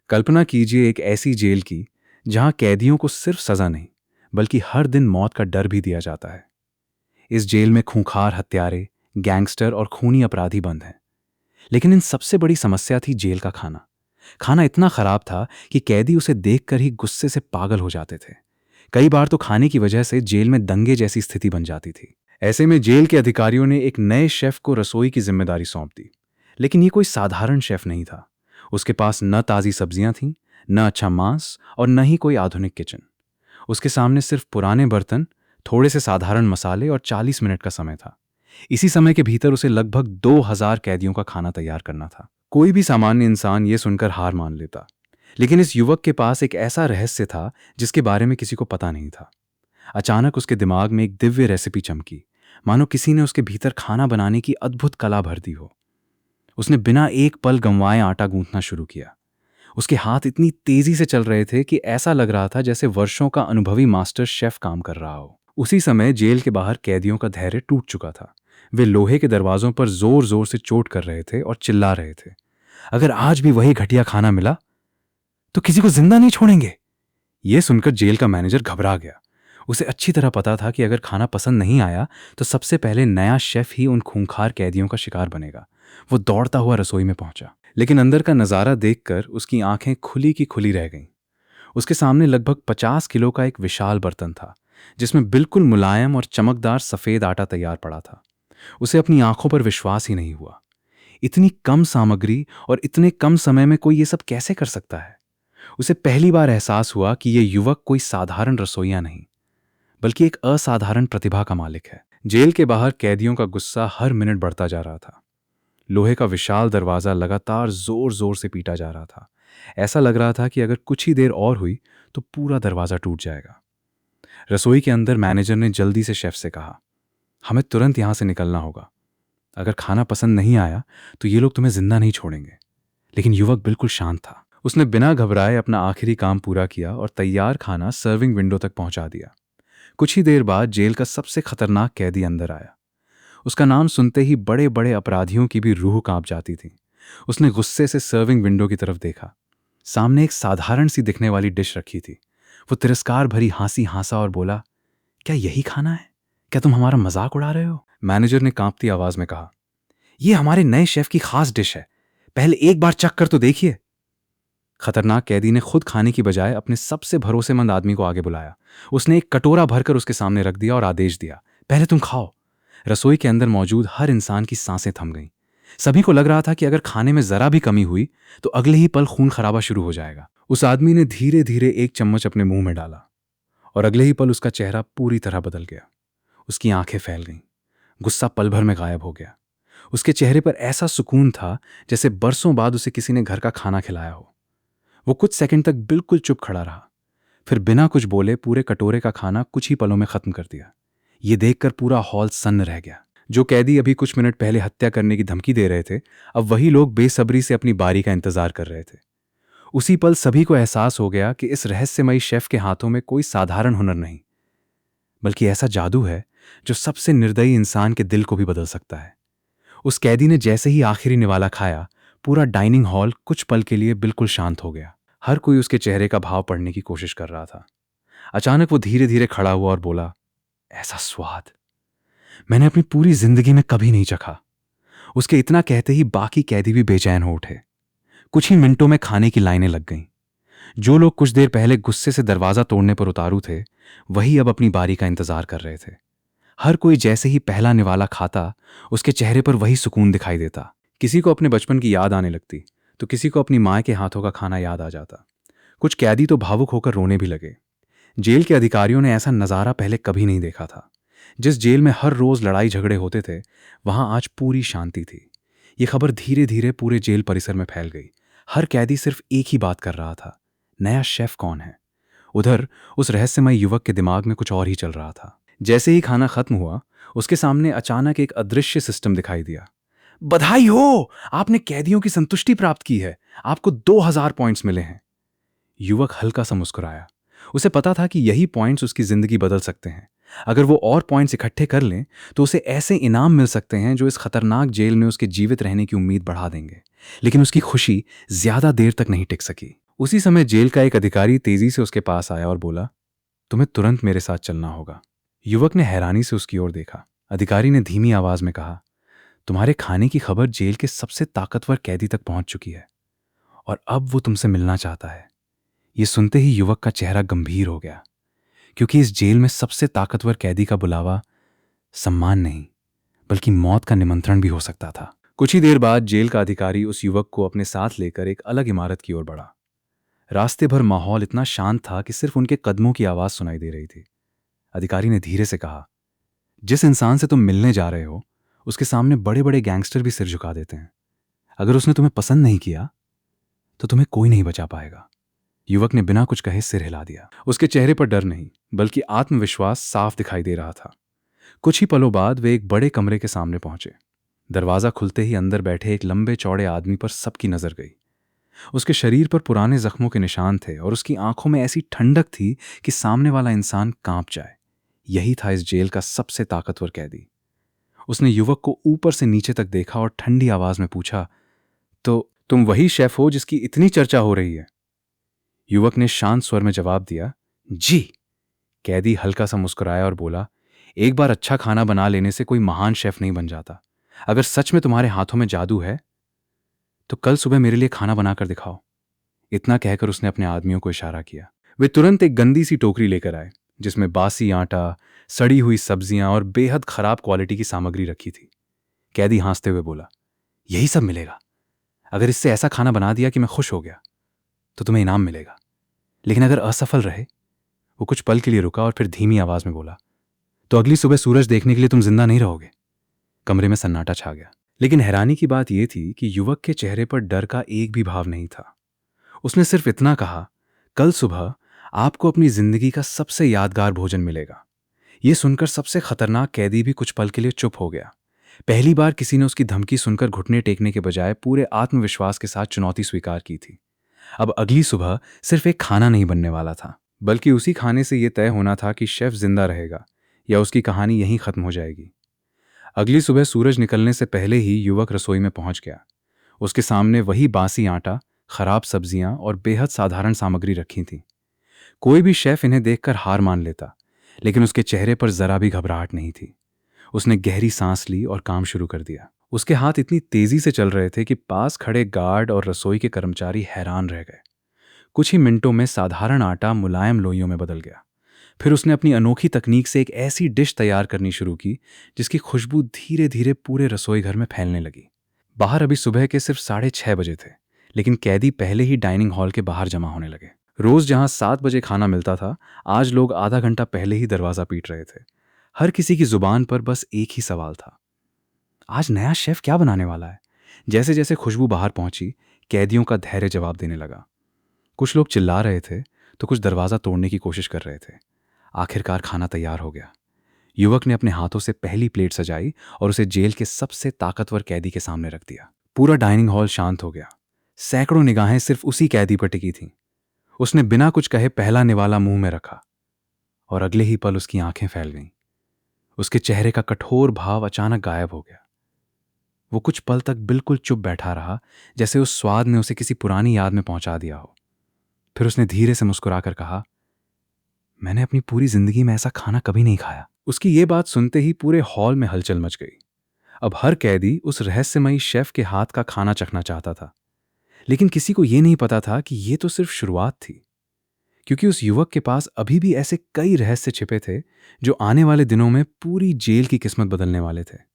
कल्पना कीजिए एक ऐसी जेल की जहां कैदियों को सिर्फ सजा नहीं बल्कि हर दिन मौत का डर भी दिया जाता है। इस जेल में खूंखार हत्यारे, गैंगस्टर और खूनी अपराधी बंद हैं। लेकिन इन सबसे बड़ी समस्या थी जेल का खाना। खाना इतना खराब था कि कैदी उसे देखकर ही गुस्से से पागल हो जाते थे। कई बार तो खाने की वजह से जेल में दंगे जैसी स्थिति बन जाती थी। ऐसे में जेल के अधिकारियों ने एक नए शेफ को रसोई की जिम्मेदारी सौंप दी। लेकिन ये कोई साधारण शेफ नहीं था। उसके पास न ताज़ी सब्जियां थीं, न अच्छा मांस और न ही कोई आधुनिक किचन। उसके सामने सिर्फ पुराने बर्तन, थोड़े से साधारण मसाले और 40 मिनट का समय था। इसी समय के भीतर उसे लगभग 2000 कैदियों का खाना तैयार करना था। कोई भी सामान्य इंसान ये सुनकर हार मान लेता। लेकिन इस युवक के पास एक ऐसा रहस्य था जिसके बारे में किसी को पता नहीं था। अचानक उसके दिमाग में एक दिव्य रेसिपी चमकी, मानो किसी ने उसके भीतर खाना बनाने की अद्भुत कला भर दी हो। उसने बिना एक पल गंवाए आटा गूंथना शुरू किया। उसके हाथ इतनी तेजी से चल रहे थे कि ऐसा लग रहा था जैसे वर्षों का अनुभवी मास्टर शेफ काम कर रहा हो। उसी समय जेल के बाहर कैदियों का धैर्य टूट चुका था। वे लोहे के दरवाजों पर जोर जोर से चोट कर रहे थे और चिल्ला रहे थे, अगर आज भी वही घटिया खाना मिला तो किसी को जिंदा नहीं छोड़ेंगे। यह सुनकर जेल का मैनेजर घबरा गया। उसे अच्छी तरह पता था कि अगर खाना पसंद नहीं आया तो सबसे पहले नया शेफ ही उन खूंखार कैदियों का शिकार बनेगा। वो दौड़ता हुआ रसोई में पहुंचा, लेकिन अंदर का नजारा देखकर उसकी आंखें खुली की खुली रह गईं। उसके सामने लगभग 50 किलो का एक विशाल बर्तन था जिसमें बिल्कुल मुलायम और चमकदार सफेद आटा तैयार पड़ा था। उसे अपनी आंखों पर विश्वास ही नहीं हुआ। इतनी कम सामग्री और इतने कम समय में कोई ये सब कैसे कर सकता है। उसे पहली बार एहसास हुआ कि यह युवक कोई साधारण रसोइया नहीं बल्कि एक असाधारण प्रतिभा का मालिक है। जेल के बाहर कैदियों का गुस्सा हर मिनट बढ़ता जा रहा था। लोहे का विशाल दरवाजा लगातार जोर जोर से पीटा जा रहा था। ऐसा लग रहा था कि अगर कुछ ही देर और हुई तो पूरा दरवाजा टूट जाएगा। रसोई के अंदर मैनेजर ने जल्दी से शेफ से कहा, हमें तुरंत यहां से निकलना होगा। अगर खाना पसंद नहीं आया तो ये लोग तुम्हें जिंदा नहीं छोड़ेंगे। लेकिन युवक बिल्कुल शांत था। उसने बिना घबराए अपना आखिरी काम पूरा किया और तैयार खाना सर्विंग विंडो तक पहुंचा दिया। कुछ ही देर बाद जेल का सबसे खतरनाक कैदी अंदर आया। उसका नाम सुनते ही बड़े बड़े अपराधियों की भी रूह कांप जाती थी। उसने गुस्से से सर्विंग विंडो की तरफ देखा। सामने एक साधारण सी दिखने वाली डिश रखी थी। वो तिरस्कार भरी हंसी हंसा और बोला, क्या यही खाना है? क्या तुम हमारा मजाक उड़ा रहे हो? मैनेजर ने कांपती आवाज में कहा, यह हमारे नए शेफ की खास डिश है, पहले एक बार चख कर तो देखिए। खतरनाक कैदी ने खुद खाने की बजाय अपने सबसे भरोसेमंद आदमी को आगे बुलाया। उसने एक कटोरा भरकर उसके सामने रख दिया और आदेश दिया, पहले तुम खाओ। रसोई के अंदर मौजूद हर इंसान की सांसें थम गईं। सभी को लग रहा था कि अगर खाने में जरा भी कमी हुई तो अगले ही पल खून खराबा शुरू हो जाएगा। उस आदमी ने धीरे धीरे एक चम्मच अपने मुंह में डाला और अगले ही पल उसका चेहरा पूरी तरह बदल गया। उसकी आंखें फैल गईं। गुस्सा पल भर में गायब हो गया। उसके चेहरे पर ऐसा सुकून था जैसे बरसों बाद उसे किसी ने घर का खाना खिलाया हो। वो कुछ सेकंड तक बिल्कुल चुप खड़ा रहा, फिर बिना कुछ बोले पूरे कटोरे का खाना कुछ ही पलों में खत्म कर दिया। ये देखकर पूरा हॉल सन्न रह गया। जो कैदी अभी कुछ मिनट पहले हत्या करने की धमकी दे रहे थे, अब वही लोग बेसब्री से अपनी बारी का इंतजार कर रहे थे। उसी पल सभी को एहसास हो गया कि इस रहस्यमयी शेफ के हाथों में कोई साधारण हुनर नहीं बल्कि ऐसा जादू है जो सबसे निर्दयी इंसान के दिल को भी बदल सकता है। उस कैदी ने जैसे ही आखिरी निवाला खाया, पूरा डाइनिंग हॉल कुछ पल के लिए बिल्कुल शांत हो गया। हर कोई उसके चेहरे का भाव पढ़ने की कोशिश कर रहा था। अचानक वो धीरे धीरे खड़ा हुआ और बोला, ऐसा स्वाद मैंने अपनी पूरी जिंदगी में कभी नहीं चखा। उसके इतना कहते ही बाकी कैदी भी बेचैन हो उठे। कुछ ही मिनटों में खाने की लाइनें लग गईं। जो लोग कुछ देर पहले गुस्से से दरवाजा तोड़ने पर उतारू थे, वही अब अपनी बारी का इंतजार कर रहे थे। हर कोई जैसे ही पहला निवाला खाता, उसके चेहरे पर वही सुकून दिखाई देता। किसी को अपने बचपन की याद आने लगती तो किसी को अपनी माँ के हाथों का खाना याद आ जाता। कुछ कैदी तो भावुक होकर रोने भी लगे। जेल के अधिकारियों ने ऐसा नज़ारा पहले कभी नहीं देखा था। जिस जेल में हर रोज लड़ाई झगड़े होते थे, वहां आज पूरी शांति थी। ये खबर धीरे धीरे पूरे जेल परिसर में फैल गई। हर कैदी सिर्फ एक ही बात कर रहा था, नया शेफ कौन है? उधर उस रहस्यमय युवक के दिमाग में कुछ और ही चल रहा था। जैसे ही खाना खत्म हुआ, उसके सामने अचानक एक अदृश्य सिस्टम दिखाई दिया। बधाई हो, आपने कैदियों की संतुष्टि प्राप्त की है। आपको 2000 पॉइंट्स मिले हैं। युवक हल्का सा मुस्कुराया। उसे पता था कि यही पॉइंट्स उसकी जिंदगी बदल सकते हैं। अगर वो और पॉइंट्स इकट्ठे कर लें तो उसे ऐसे इनाम मिल सकते हैं जो इस खतरनाक जेल में उसके जीवित रहने की उम्मीद बढ़ा देंगे। लेकिन उसकी खुशी ज्यादा देर तक नहीं टिक सकी। उसी समय जेल का एक अधिकारी तेजी से उसके पास आया और बोला, तुम्हें तुरंत मेरे साथ चलना होगा। युवक ने हैरानी से उसकी ओर देखा। अधिकारी ने धीमी आवाज में कहा, तुम्हारे खाने की खबर जेल के सबसे ताकतवर कैदी तक पहुंच चुकी है और अब वो तुमसे मिलना चाहता है। ये सुनते ही युवक का चेहरा गंभीर हो गया, क्योंकि इस जेल में सबसे ताकतवर कैदी का बुलावा सम्मान नहीं बल्कि मौत का निमंत्रण भी हो सकता था। कुछ ही देर बाद जेल का अधिकारी उस युवक को अपने साथ लेकर एक अलग इमारत की ओर बढ़ा। रास्ते भर माहौल इतना शांत था कि सिर्फ उनके कदमों की आवाज सुनाई दे रही थी। अधिकारी ने धीरे से कहा, जिस इंसान से तुम मिलने जा रहे हो उसके सामने बड़े बड़े गैंगस्टर भी सिर झुका देते हैं। अगर उसने तुम्हें पसंद नहीं किया तो तुम्हें कोई नहीं बचा पाएगा। युवक ने बिना कुछ कहे सिर हिला दिया। उसके चेहरे पर डर नहीं बल्कि आत्मविश्वास साफ दिखाई दे रहा था। कुछ ही पलों बाद वे एक बड़े कमरे के सामने पहुंचे। दरवाजा खुलते ही अंदर बैठे एक लंबे चौड़े आदमी पर सबकी नजर गई। उसके शरीर पर पुराने जख्मों के निशान थे और उसकी आंखों में ऐसी ठंडक थी कि सामने वाला इंसान कांप जाए। यही था इस जेल का सबसे ताकतवर कैदी। उसने युवक को ऊपर से नीचे तक देखा और ठंडी आवाज में पूछा, तो तुम वही शेफ हो जिसकी इतनी चर्चा हो रही है? युवक ने शांत स्वर में जवाब दिया, जी। कैदी हल्का सा मुस्कुराया और बोला, एक बार अच्छा खाना बना लेने से कोई महान शेफ नहीं बन जाता। अगर सच में तुम्हारे हाथों में जादू है तो कल सुबह मेरे लिए खाना बनाकर दिखाओ। इतना कहकर उसने अपने आदमियों को इशारा किया। वे तुरंत एक गंदी सी टोकरी लेकर आए जिसमें बासी आटा, सड़ी हुई सब्जियां और बेहद खराब क्वालिटी की सामग्री रखी थी। कैदी हंसते हुए बोला, यही सब मिलेगा? अगर इससे ऐसा खाना बना दिया कि मैं खुश हो गया तो तुम्हें इनाम मिलेगा, लेकिन अगर असफल रहे। वो कुछ पल के लिए रुका और फिर धीमी आवाज में बोला, तो अगली सुबह सूरज देखने के लिए तुम जिंदा नहीं रहोगे। कमरे में सन्नाटा छा गया। लेकिन हैरानी की बात यह थी कि युवक के चेहरे पर डर का एक भी भाव नहीं था। उसने सिर्फ इतना कहा, कल सुबह आपको अपनी जिंदगी का सबसे यादगार भोजन मिलेगा। यह सुनकर सबसे खतरनाक कैदी भी कुछ पल के लिए चुप हो गया। पहली बार किसी ने उसकी धमकी सुनकर घुटने टेकने के बजाय पूरे आत्मविश्वास के साथ चुनौती स्वीकार की थी। अब अगली सुबह सिर्फ एक खाना नहीं बनने वाला था, बल्कि उसी खाने से यह तय होना था कि शेफ जिंदा रहेगा या उसकी कहानी यहीं खत्म हो जाएगी। अगली सुबह सूरज निकलने से पहले ही युवक रसोई में पहुंच गया। उसके सामने वही बासी आटा, खराब सब्जियां और बेहद साधारण सामग्री रखी थी। कोई भी शेफ इन्हें देखकर हार मान लेता, लेकिन उसके चेहरे पर जरा भी घबराहट नहीं थी। उसने गहरी सांस ली और काम शुरू कर दिया। उसके हाथ इतनी तेजी से चल रहे थे कि पास खड़े गार्ड और रसोई के कर्मचारी हैरान रह गए। कुछ ही मिनटों में साधारण आटा मुलायम लोइयों में बदल गया। फिर उसने अपनी अनोखी तकनीक से एक ऐसी डिश तैयार करनी शुरू की जिसकी खुशबू धीरे धीरे पूरे रसोई घर में फैलने लगी। बाहर अभी सुबह के सिर्फ 6:30 बजे थे, लेकिन कैदी पहले ही डाइनिंग हॉल के बाहर जमा होने लगे। रोज जहां 7 बजे खाना मिलता था, आज लोग आधा घंटा पहले ही दरवाजा पीट रहे थे। हर किसी की जुबान पर बस एक ही सवाल था, आज नया शेफ क्या बनाने वाला है? जैसे जैसे खुशबू बाहर पहुंची, कैदियों का धैर्य जवाब देने लगा। कुछ लोग चिल्ला रहे थे तो कुछ दरवाजा तोड़ने की कोशिश कर रहे थे। आखिरकार खाना तैयार हो गया। युवक ने अपने हाथों से पहली प्लेट सजाई और उसे जेल के सबसे ताकतवर कैदी के सामने रख दिया। पूरा डाइनिंग हॉल शांत हो गया। सैकड़ों निगाहें सिर्फ उसी कैदी पर टिकी थीं। उसने बिना कुछ कहे पहला निवाला मुंह में रखा और अगले ही पल उसकी आंखें फैल गईं। उसके चेहरे का कठोर भाव अचानक गायब हो गया। वो कुछ पल तक बिल्कुल चुप बैठा रहा, जैसे उस स्वाद ने उसे किसी पुरानी याद में पहुंचा दिया हो। फिर उसने धीरे से मुस्कुराकर कहा, मैंने अपनी पूरी जिंदगी में ऐसा खाना कभी नहीं खाया। उसकी ये बात सुनते ही पूरे हॉल में हलचल मच गई। अब हर कैदी उस रहस्यमयी शेफ के हाथ का खाना चखना चाहता था, लेकिन किसी को यह नहीं पता था कि यह तो सिर्फ शुरुआत थी, क्योंकि उस युवक के पास अभी भी ऐसे कई रहस्य छिपे थे जो आने वाले दिनों में पूरी जेल की किस्मत बदलने वाले थे।